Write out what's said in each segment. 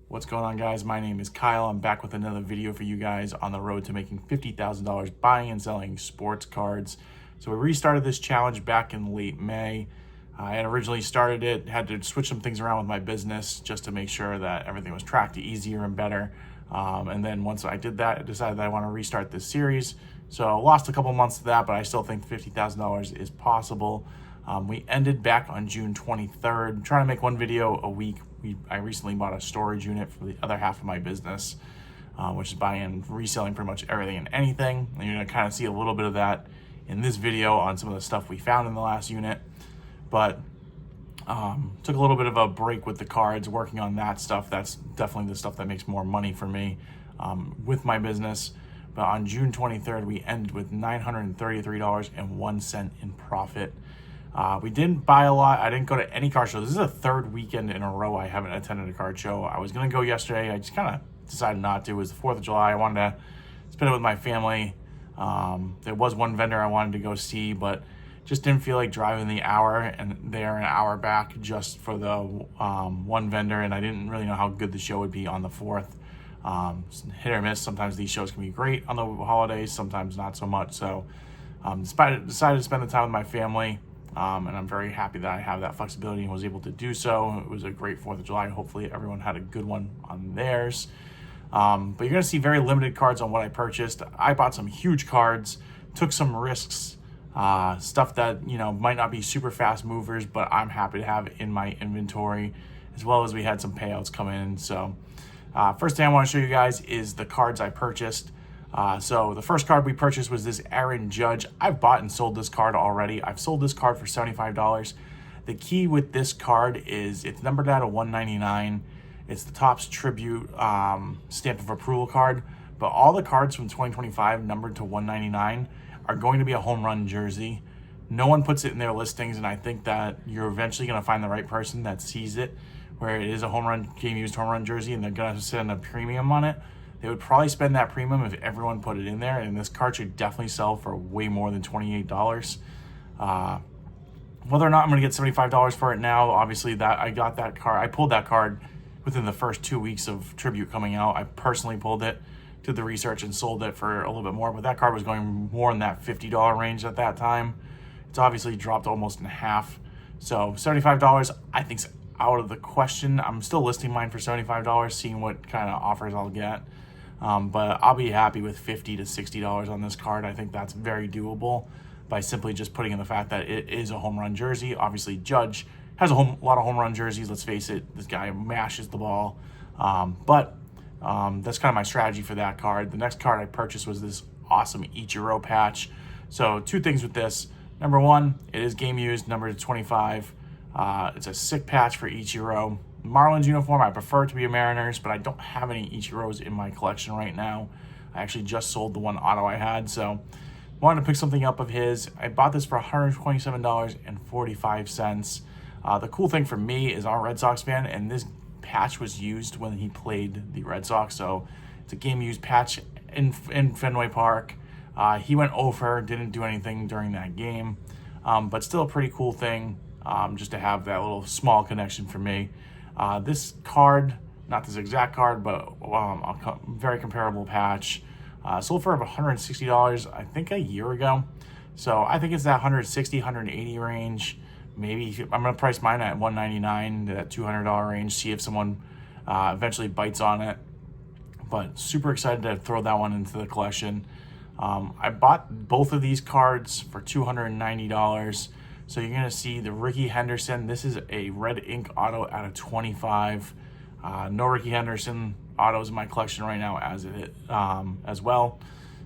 What's going on, guys? My name is Kyle. I'm back with another video for you guys on the road to making $50,000 buying and selling sports cards. So we restarted this challenge back in late May. I had originally started it, had to switch some things around with my business just to make sure that everything was tracked easier and better. And then once I did that, I decided that I want to restart this series. So I lost a couple months to that, but I still think $50,000 is possible. We ended back on June 23rd, trying to make one video a week. I recently bought a storage unit for the other half of my business, which is buying and reselling pretty much everything and anything. And you're going to kind of see a little bit of that in this video on some of the stuff we found in the last unit. But took a little bit of a break with the cards, working on that stuff. That's definitely the stuff that makes more money for me with my business. But on June 23rd, we ended with $933.01 in profit. We didn't buy a lot. I didn't go to any car show. This is the third weekend in a row I haven't attended a card show. I was going to go yesterday. I just kind of decided not to. It was the 4th of July. I wanted to spend it with my family. There was one vendor I wanted to go see, but just didn't feel like driving the hour and there an hour back just for the one vendor. And I didn't really know how good the show would be on the 4th. Hit or miss. Sometimes these shows can be great on the holidays, sometimes not so much. So decided to spend the time with my family. And I'm very happy that I have that flexibility and was able to do so. It was a great 4th of July. Hopefully everyone had a good one on theirs. But you're going to see very limited cards on what I purchased. I bought some huge cards, took some risks, stuff that, might not be super fast movers, but I'm happy to have in my inventory, as well as we had some payouts come in. So first thing I want to show you guys is the cards I purchased. So the first card we purchased was this Aaron Judge. I've bought and sold this card already. I've sold this card for $75. The key with this card is it's numbered out of 199. It's the Topps Tribute stamp of approval card, but all the cards from 2025 numbered to 199 are going to be a home run jersey. No one puts it in their listings, and I think that you're eventually going to find the right person that sees it, where it is a home run, game used home run jersey, and they're going to send a premium on it. They would probably spend that premium if everyone put it in there, and this card should definitely sell for way more than $28. Whether or not I'm going to get $75 for it now, obviously that I got that card. I pulled that card within the first 2 weeks of Tribute coming out. I personally pulled it, did the research, and sold it for a little bit more, but that card was going more in that $50 range at that time. It's obviously dropped almost in half. So $75, I think, is out of the question. I'm still listing mine for $75, seeing what kind of offers I'll get. But I'll be happy with $50 to $60 on this card. I think that's very doable by simply just putting in the fact that it is a home run jersey. Obviously, Judge has a lot of home run jerseys. Let's face it, this guy mashes the ball. But that's kind of my strategy for that card. The next card I purchased was this awesome YuGiOh patch. So two things with this. Number one, it is game used, numbered to 25. It's a sick patch for YuGiOh. Marlins uniform, I prefer it to be a Mariners, but I don't have any YuGiOhs in my collection right now. I actually just sold the one auto I had, so wanted to pick something up of his. I bought this for $127.45. The cool thing for me is I'm a Red Sox fan, and this patch was used when he played the Red Sox, so it's a game-used patch in Fenway Park. He went over, didn't do anything during that game, but still a pretty cool thing just to have that little small connection for me. This card, not this exact card, but a very comparable patch, sold for about $160, I think, a year ago. So I think it's that $160, $180 range. Maybe I'm going to price mine at $199 to that $200 range, see if someone eventually bites on it. But super excited to throw that one into the collection. I bought both of these cards for $290. So you're going to see the Ricky Henderson. This is a red ink auto out of 25. No Ricky Henderson autos in my collection right now as well.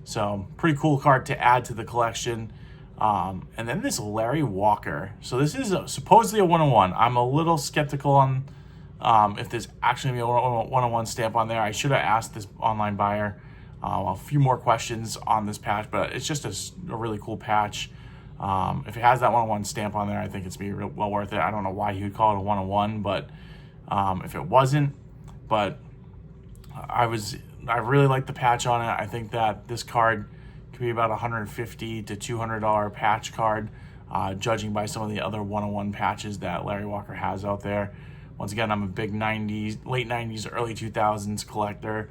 So pretty cool card to add to the collection. And then this Larry Walker. So this is supposedly a 101. I'm a little skeptical on if there's actually going to be a 101 stamp on there. I should have asked this online buyer a few more questions on this patch, but it's just a really cool patch. If it has that 101 stamp on there, I think it's be well worth it. I don't know why he would call it a 101, but if it wasn't, but I really like the patch on it. I think that this card could be about $150 to $200 patch card, judging by some of the other 101 patches that Larry Walker has out there. Once again, I'm a big late 90s, early 2000s collector.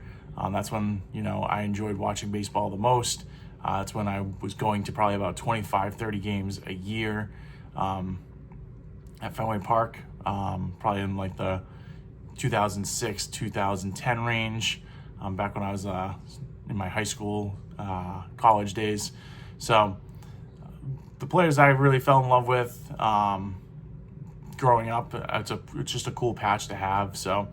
That's when, I enjoyed watching baseball the most. That's when I was going to probably about 25, 30 games a year at Fenway Park, probably in like the 2006, 2010 range, back when I was in my high school, college days. So the players I really fell in love with growing up, it's just a cool patch to have. So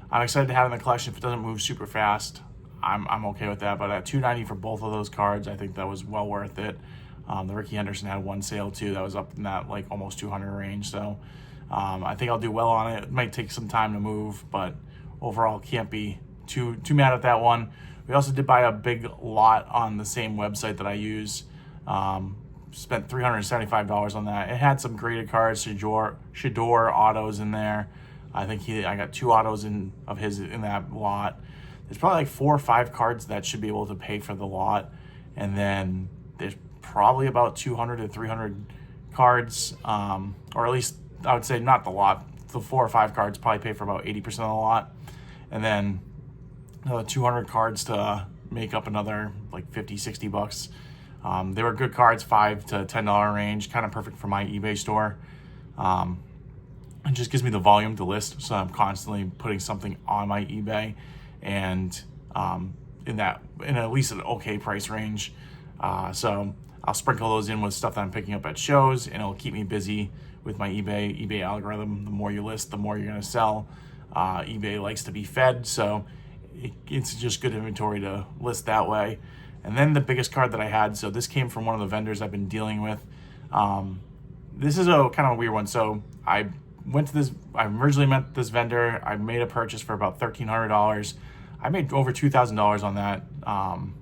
I'm excited to have it in the collection. If it doesn't move super fast, I'm okay with that. But at $290 for both of those cards, I think that was well worth it. The Ricky Henderson had one sale too that was up in that like almost 200 range. So I think I'll do well on it. It might take some time to move, but overall can't be too mad at that one. We also did buy a big lot on the same website that I use. Spent $375 on that. It had some graded cards, Shador autos in there. I think I got 2 autos of his in that lot. There's probably like 4 or 5 cards that should be able to pay for the lot, and then there's probably about 200 to 300 cards, or at least I would say not the lot. The 4 or 5 cards probably pay for about 80% of the lot, and then another 200 cards to make up another like 50, 60 bucks. They were good cards, $5 to $10 range, kind of perfect for my eBay store. It just gives me the volume to list, so I'm constantly putting something on my eBay, and in at least an okay price range. So I'll sprinkle those in with stuff that I'm picking up at shows, and it'll keep me busy with my eBay algorithm. The more you list, the more you're going to sell. eBay likes to be fed, so it's just good inventory to list that way. And then the biggest card that I had, so this came from one of the vendors I've been dealing with. This is a kind of a weird one. So I originally met this vendor. I made a purchase for about $1,300. I made over $2,000 on that, on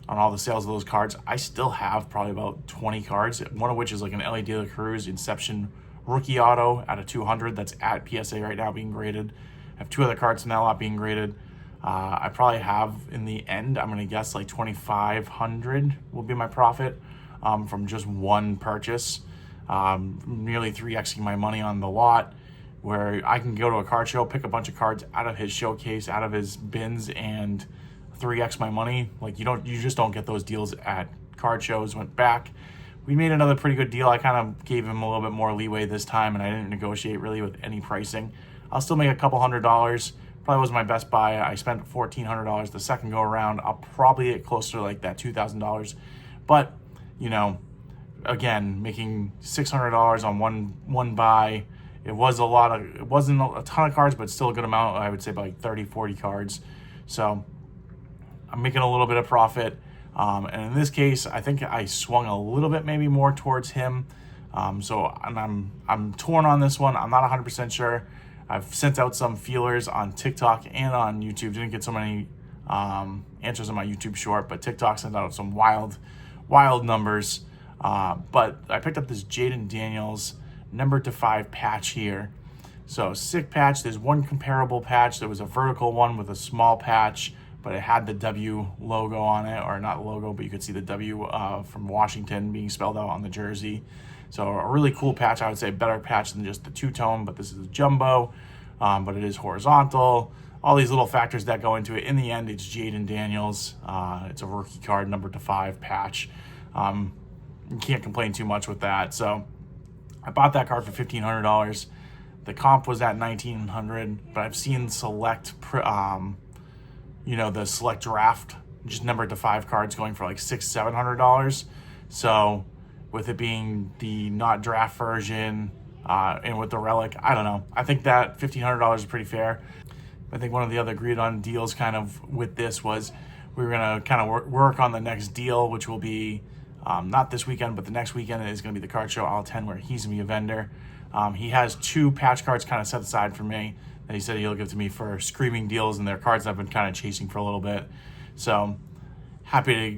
all the sales of those cards. I still have probably about 20 cards, one of which is like an LA De La Cruz Inception rookie auto out of 200 that's at PSA right now being graded. I have 2 other cards from that lot being graded. I probably have, in the end, I'm going to guess like $2,500 will be my profit from just one purchase. Nearly 3xing my money on the lot, where I can go to a card show, pick a bunch of cards out of his showcase, out of his bins, and 3x my money. Like you just don't get those deals at card shows. Went back, we made another pretty good deal. I kind of gave him a little bit more leeway this time, and I didn't negotiate really with any pricing. I'll still make a couple $100. Probably wasn't my best buy. I spent $1,400 the second go around. I'll probably get closer to like that $2,000, but again, making $600 on one buy. It wasn't a ton of cards, but still a good amount. I would say about like 30, 40 cards. So I'm making a little bit of profit. And in this case, I think I swung a little bit, maybe more towards him. And I'm torn on this one. I'm not 100% sure. I've sent out some feelers on TikTok and on YouTube. Didn't get so many answers on my YouTube short, but TikTok sent out some wild numbers. But I picked up this Jaden Daniels number to 5 patch here. So sick patch. There's one comparable patch. There was a vertical one with a small patch, but it had the W logo on it, or not logo, but you could see the W from Washington being spelled out on the jersey. So a really cool patch. I would say a better patch than just the two-tone, but this is a jumbo, but it is horizontal. All these little factors that go into it. In the end, it's Jaden Daniels. It's a rookie card, number to 5 patch. You can't complain too much with that. So I bought that card for $1,500. The comp was at $1,900, but I've seen select, the select draft, just number to 5 cards going for like $600, $700. So with it being the not draft version and with the relic, I don't know. I think that $1,500 is pretty fair. I think one of the other agreed on deals kind of with this was we were going to kind of work on the next deal, which will be not this weekend, but the next weekend is going to be the card show I'll attend, where he's going to be a vendor. He has 2 patch cards kind of set aside for me that he said he'll give to me for screaming deals, and they're cards I've been kind of chasing for a little bit. So happy to,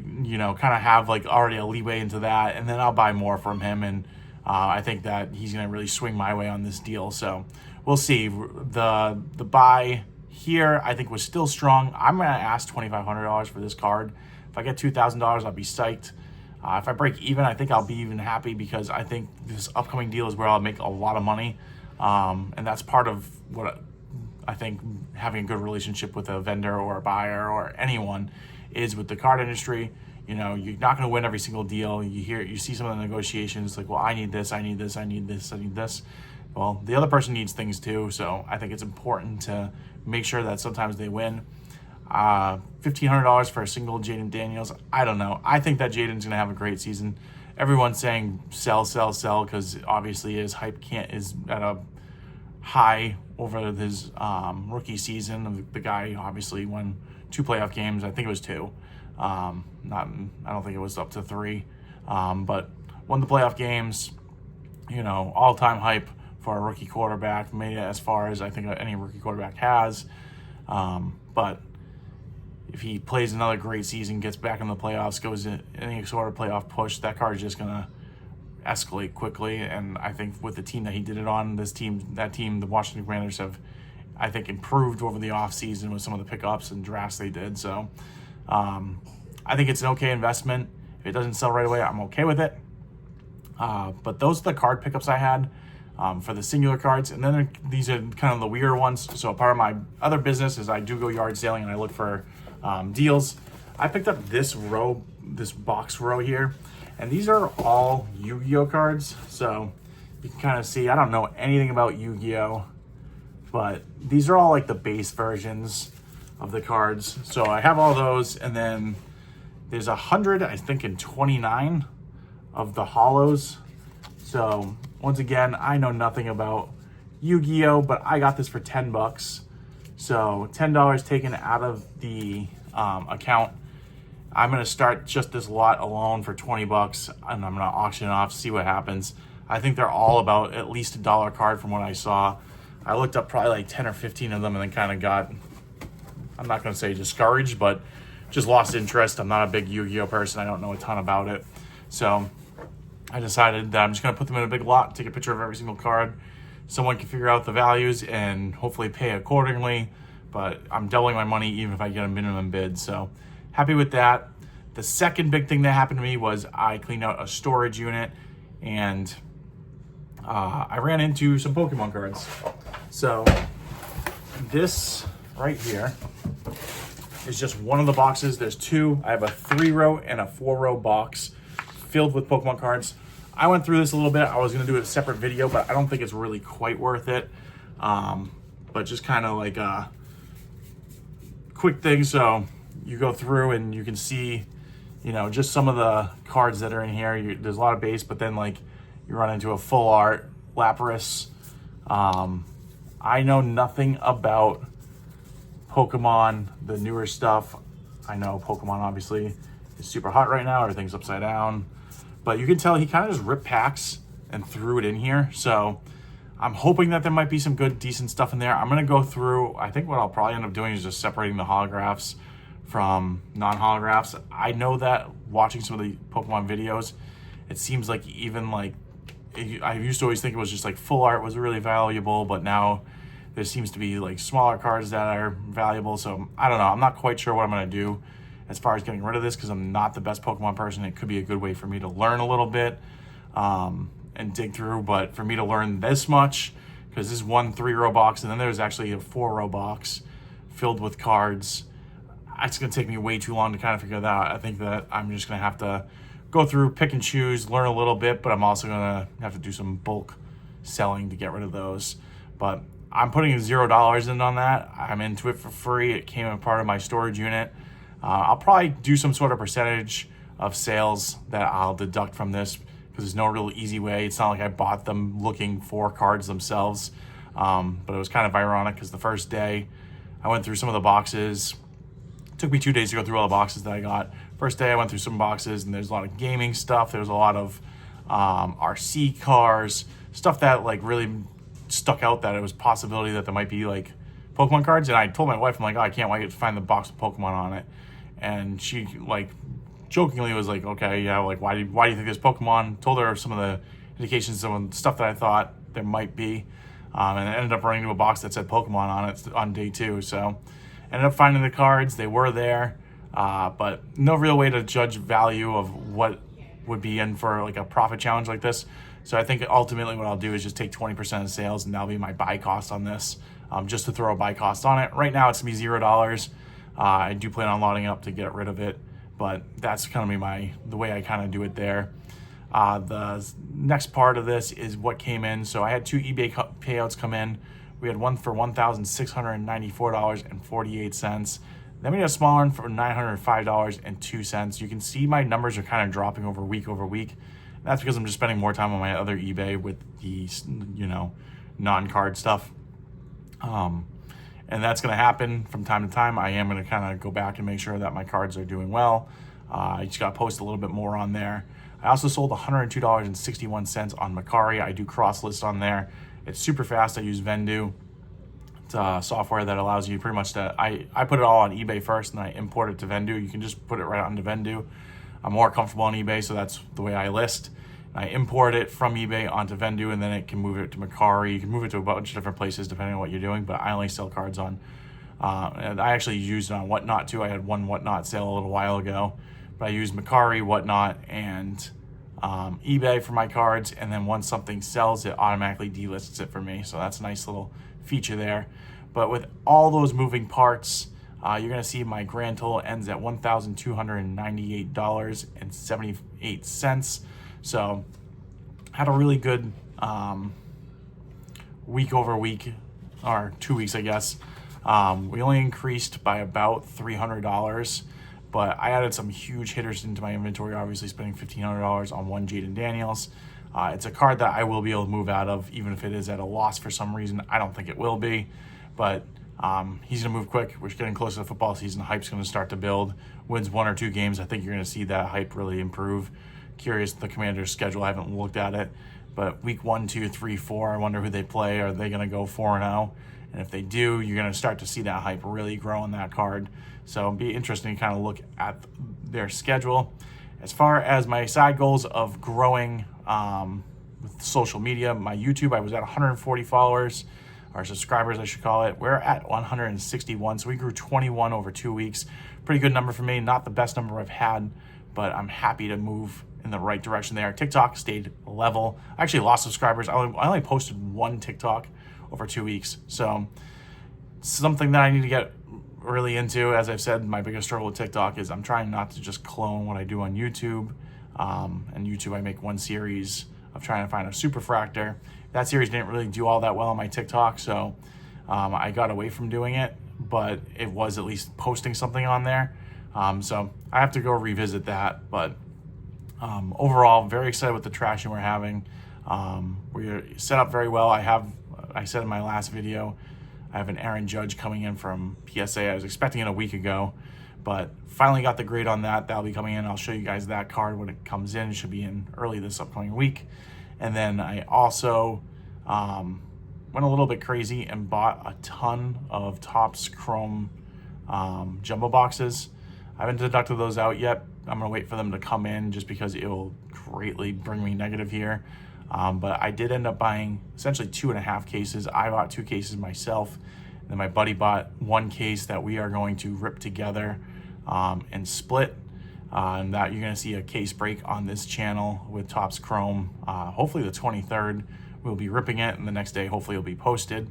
kind of have like already a leeway into that, and then I'll buy more from him, and I think that he's going to really swing my way on this deal. So we'll see. The buy here I think was still strong. I'm going to ask $2,500 for this card. If I get $2,000, I'll be psyched. If I break even, I think I'll be even happy, because I think this upcoming deal is where I'll make a lot of money. And that's part of what I think having a good relationship with a vendor or a buyer or anyone is with the card industry. You know, you're not going to win every single deal. You see some of the negotiations like, well, I need this, I need this, I need this, I need this. Well, the other person needs things too. So I think it's important to make sure that sometimes they win. $1,500 for a single Jaden Daniels. I don't know. I think that Jaden's going to have a great season. Everyone's saying sell, sell, sell, because obviously his hype is at a high over his rookie season. The guy obviously won 2 playoff games. I think it was 2. I don't think it was up to 3. But won the playoff games. You know, all-time hype for a rookie quarterback. Made it as far as I think any rookie quarterback has. But if he plays another great season, gets back in the playoffs, goes in any sort of playoff push, that card is just going to escalate quickly. And I think with the team that he did it on, that team, the Washington Commanders have, I think, improved over the offseason with some of the pickups and drafts they did. So I think it's an okay investment. If it doesn't sell right away, I'm okay with it. But those are the card pickups I had for the singular cards. And then these are kind of the weird ones. So part of my other business is I do go yard selling and I look for deals. I picked up this box row here, and these are all YuGiOh cards. So you can kind of see, I don't know anything about YuGiOh, but these are all like the base versions of the cards. So I have all those, and then there's 100, I think, and 29 of the hollows. So once again, I know nothing about YuGiOh, but I got this for $10. So $10 taken out of the account. I'm going to start just this lot alone for $20, and I'm going to auction it off, see what happens. I think they're all about at least $1 card from what I saw. I looked up probably like 10 or 15 of them and then kind of got, I'm not going to say discouraged, but just lost interest. I'm not a big YuGiOh person. I don't know a ton about it. So I decided that I'm just going to put them in a big lot, take a picture of every single card. Someone can figure out the values and hopefully pay accordingly. But I'm doubling my money even if I get a minimum bid. So happy with that. The second big thing that happened to me was I cleaned out a storage unit, and I ran into some Pokemon cards. So this right here is just one of the boxes. There's 2. I have a 3-row and a 4-row box filled with Pokemon cards. I went through this a little bit. I was going to do a separate video, but I don't think it's really quite worth it. But just kind of like a quick thing. So you go through and you can see, you know, just some of the cards that are in here. There's a lot of base, but then like you run into a full art Lapras. I know nothing about Pokemon, the newer stuff. I know Pokemon obviously is super hot right now. Everything's upside down. But you can tell he kind of just ripped packs and threw it in here. So I'm hoping that there might be some good, decent stuff in there. I'm going to go through. I think what I'll probably end up doing is just separating the holographs from non-holographs. I know that watching some of the Pokemon videos, it seems like even like, I used to always think it was just like full art was really valuable, but now there seems to be like smaller cards that are valuable. So I don't know. I'm not quite sure what I'm going to do as far as getting rid of this, because I'm not the best Pokemon person. It could be a good way for me to learn a little bit and dig through. But for me to learn this much, because this is one 3-row box, and then there's actually a 4-row box filled with cards, it's going to take me way too long to kind of figure that out. I think that I'm just going to have to go through, pick and choose, learn a little bit, but I'm also going to have to do some bulk selling to get rid of those. But I'm putting $0 in on that. I'm into it for free. It came a part of my storage unit. I'll probably do some sort of percentage of sales that I'll deduct from this, because there's no real easy way. It's not like I bought them looking for cards themselves. But it was kind of ironic because the first day I went through some of the boxes. It took me 2 days to go through all the boxes that I got. First day I went through some boxes, and there's a lot of gaming stuff. There's a lot of RC cars, stuff that like really stuck out that it was a possibility that there might be like Pokemon cards. And I told my wife, I'm like, oh, I can't wait to find the box with Pokemon on it. And she like jokingly was like, okay, yeah, like why do you think there's Pokemon? Told her some of the indications of stuff that I thought there might be, and I ended up running into a box that said Pokemon on it on day 2. So ended up finding the cards. They were there, but no real way to judge value of what would be in for like a profit challenge like this, So I think ultimately what I'll do is just take 20% of sales, and that'll be my buy cost on this, just to throw a buy cost on it. Right now it's gonna be $0. I do plan on loading up to get rid of it, but that's gonna be the way I kind of do it there. The next part of this is what came in. So I had 2 eBay payouts come in. We had one for $1,694.48. Then we had a smaller one for $905.02. You can see my numbers are kind of dropping over week. That's because I'm just spending more time on my other eBay with the, non-card stuff. And that's going to happen from time to time. I am going to kind of go back and make sure that my cards are doing well. I just got to post a little bit more on there. I also sold $102.61 on Macari. I do cross list on there. It's super fast. I use Vendu. It's software that allows you pretty much to, I put it all on eBay first and I import it to Vendu. You can just put it right onto Vendu. I'm more comfortable on eBay, so that's the way I list. I import it from eBay onto Vendu, and then it can move it to Macari. You can move it to a bunch of different places depending on what you're doing, but I only sell cards on, and I actually used it on Whatnot too. I had one Whatnot sale a little while ago, but I used Macari, Whatnot, and eBay for my cards, and then once something sells, it automatically delists it for me. So that's a nice little feature there. But with all those moving parts, you're going to see my grand total ends at $1,298.78. So had a really good week over week, or 2 weeks, I guess. We only increased by about $300, but I added some huge hitters into my inventory, obviously spending $1,500 on one Jaden Daniels. It's a card that I will be able to move out of, even if it is at a loss for some reason. I don't think it will be, but he's going to move quick. We're getting closer to football season. Hype's going to start to build. Wins 1 or 2 games, I think you're going to see that hype really improve. Curious the Commanders' schedule. I haven't looked at it, but week 1, 2, 3, 4, I wonder who they play. Are they going to go 4-0? And if they do, you're going to start to see that hype really grow on that card. So it'll be interesting to kind of look at their schedule. As far as my side goals of growing with social media, my YouTube, I was at 140 followers, or subscribers, I should call it. We're at 161, so we grew 21 over 2 weeks. Pretty good number for me. Not the best number I've had, but I'm happy to move in the right direction there. TikTok stayed level. I actually lost subscribers. I only posted 1 TikTok over 2 weeks. So something that I need to get really into. As I've said, my biggest struggle with TikTok is I'm trying not to just clone what I do on YouTube. And YouTube, I make one series of trying to find a superfractor. That series didn't really do all that well on my TikTok, so I got away from doing it, but it was at least posting something on there. So I have to go revisit that, but overall, very excited with the traction we're having. We're set up very well. I said in my last video, I have an Aaron Judge coming in from PSA. I was expecting it a week ago, but finally got the grade on that. That'll be coming in. I'll show you guys that card when it comes in. It should be in early this upcoming week. And then I also went a little bit crazy and bought a ton of Topps Chrome jumbo boxes. I haven't deducted those out yet. I'm gonna wait for them to come in just because it will greatly bring me negative here. But I did end up buying essentially 2.5 cases. I bought 2 cases myself. And then my buddy bought 1 case that we are going to rip together and split. And that you're going to see a case break on this channel with Topps Chrome. Hopefully the 23rd, we'll be ripping it, and the next day hopefully it'll be posted.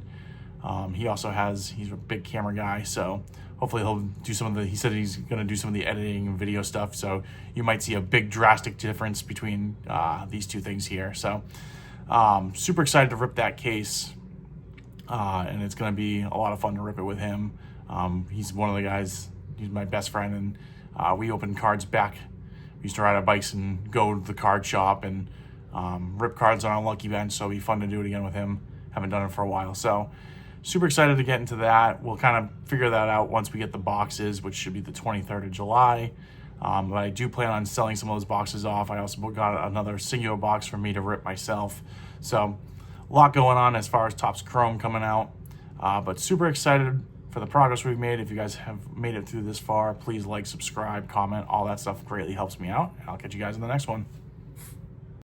He's a big camera guy, so hopefully he'll do he said he's going to do some of the editing and video stuff, so you might see a big drastic difference between these 2 things here. So super excited to rip that case, and it's going to be a lot of fun to rip it with him. He's one of the guys, he's my best friend, and we opened cards back. We used to ride our bikes and go to the card shop and rip cards on our lucky bench, so it'll be fun to do it again with him. Haven't done it for a while, so super excited to get into that. We'll kind of figure that out once we get the boxes, which should be the 23rd of July. But I do plan on selling some of those boxes off. I also got another singular box for me to rip myself. So a lot going on as far as Topps Chrome coming out. But super excited for the progress we've made. If you guys have made it through this far, please like, subscribe, comment. All that stuff greatly helps me out. I'll catch you guys in the next one.